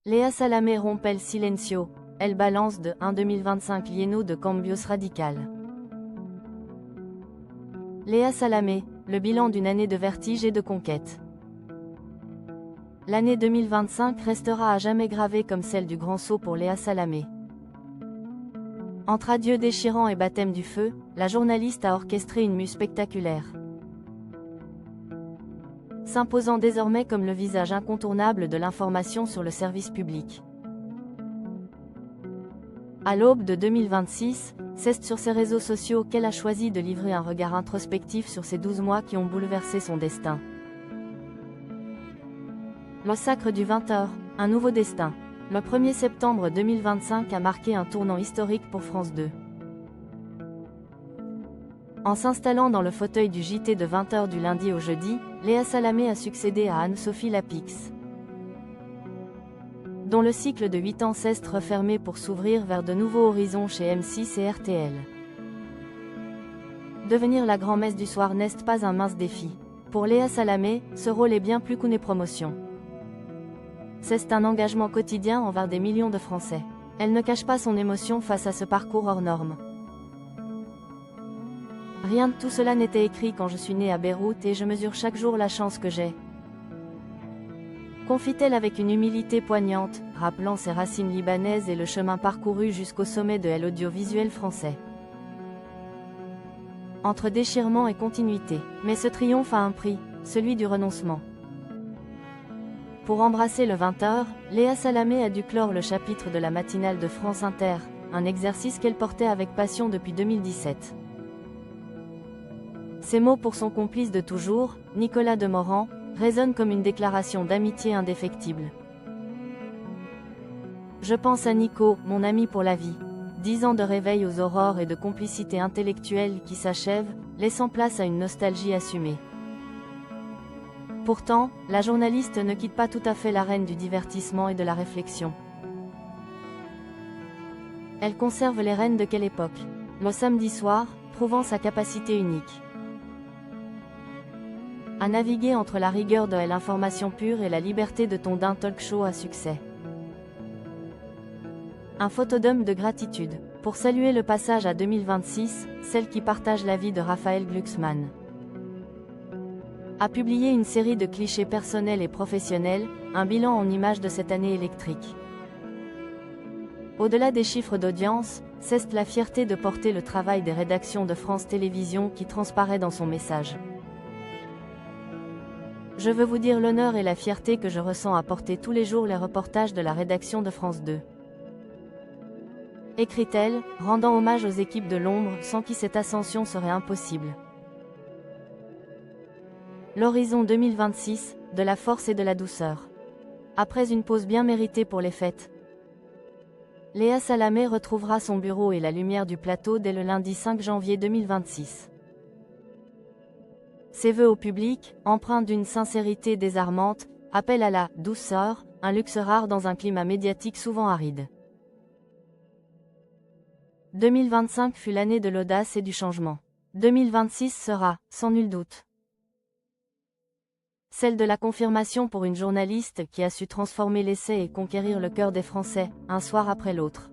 Léa Salamé rompt el silencio, elle balance de 1 2025 Lieno de Cambios Radical. Léa Salamé, le bilan d'une année de vertige et de conquête. L'année 2025 restera à jamais gravée comme celle du grand saut pour Léa Salamé. Entre adieux déchirants et baptême du feu, la journaliste a orchestré une mue spectaculaire. S'imposant désormais comme le visage incontournable de l'information sur le service public. À l'aube de 2026, c'est sur ses réseaux sociaux qu'elle a choisi de livrer un regard introspectif sur ces 12 mois qui ont bouleversé son destin. Le sacre du 20h, un nouveau destin. Le 1er septembre 2025 a marqué un tournant historique pour France 2. En s'installant dans le fauteuil du JT de 20h du lundi au jeudi, Léa Salamé a succédé à Anne-Sophie Lapix, dont le cycle de 8 ans s'est refermé pour s'ouvrir vers de nouveaux horizons chez M6 et RTL. Devenir la grand-messe du soir n'est pas un mince défi. Pour Léa Salamé, ce rôle est bien plus qu'une promotion. C'est un engagement quotidien envers des millions de Français. Elle ne cache pas son émotion face à ce parcours hors norme. Rien de tout cela n'était écrit quand je suis née à Beyrouth et je mesure chaque jour la chance que j'ai. Confie-t-elle avec une humilité poignante, rappelant ses racines libanaises et le chemin parcouru jusqu'au sommet de l'audiovisuel français. Entre déchirement et continuité. Mais ce triomphe a un prix, celui du renoncement. Pour embrasser le 20h, Léa Salamé a dû clore le chapitre de la matinale de France Inter, un exercice qu'elle portait avec passion depuis 2017. Ces mots pour son complice de toujours, Nicolas Demorand, résonnent comme une déclaration d'amitié indéfectible. Je pense à Nico, mon ami pour la vie. 10 ans de réveil aux aurores et de complicité intellectuelle qui s'achèvent, laissant place à une nostalgie assumée. Pourtant, la journaliste ne quitte pas tout à fait l'arène du divertissement et de la réflexion. Elle conserve les rênes de quelle époque? Le samedi soir, prouvant sa capacité unique à naviguer entre la rigueur de l'information pure et la liberté de ton d'un talk show à succès. Un photodome de gratitude, pour saluer le passage à 2026, celle qui partage la vie de Raphaël Glucksmann a publié une série de clichés personnels et professionnels, un bilan en images de cette année électrique. Au-delà des chiffres d'audience, c'est la fierté de porter le travail des rédactions de France Télévisions qui transparaît dans son message. Je veux vous dire l'honneur et la fierté que je ressens à porter tous les jours les reportages de la rédaction de France 2. Écrit-elle, rendant hommage aux équipes de l'ombre sans qui cette ascension serait impossible. L'horizon 2026, de la force et de la douceur. Après une pause bien méritée pour les fêtes, Léa Salamé retrouvera son bureau et la lumière du plateau dès le lundi 5 janvier 2026. Ses vœux au public, empreints d'une sincérité désarmante, appellent à la « douceur », un luxe rare dans un climat médiatique souvent aride. 2025 fut l'année de l'audace et du changement. 2026 sera, sans nul doute, celle de la confirmation pour une journaliste qui a su transformer l'essai et conquérir le cœur des Français, un soir après l'autre.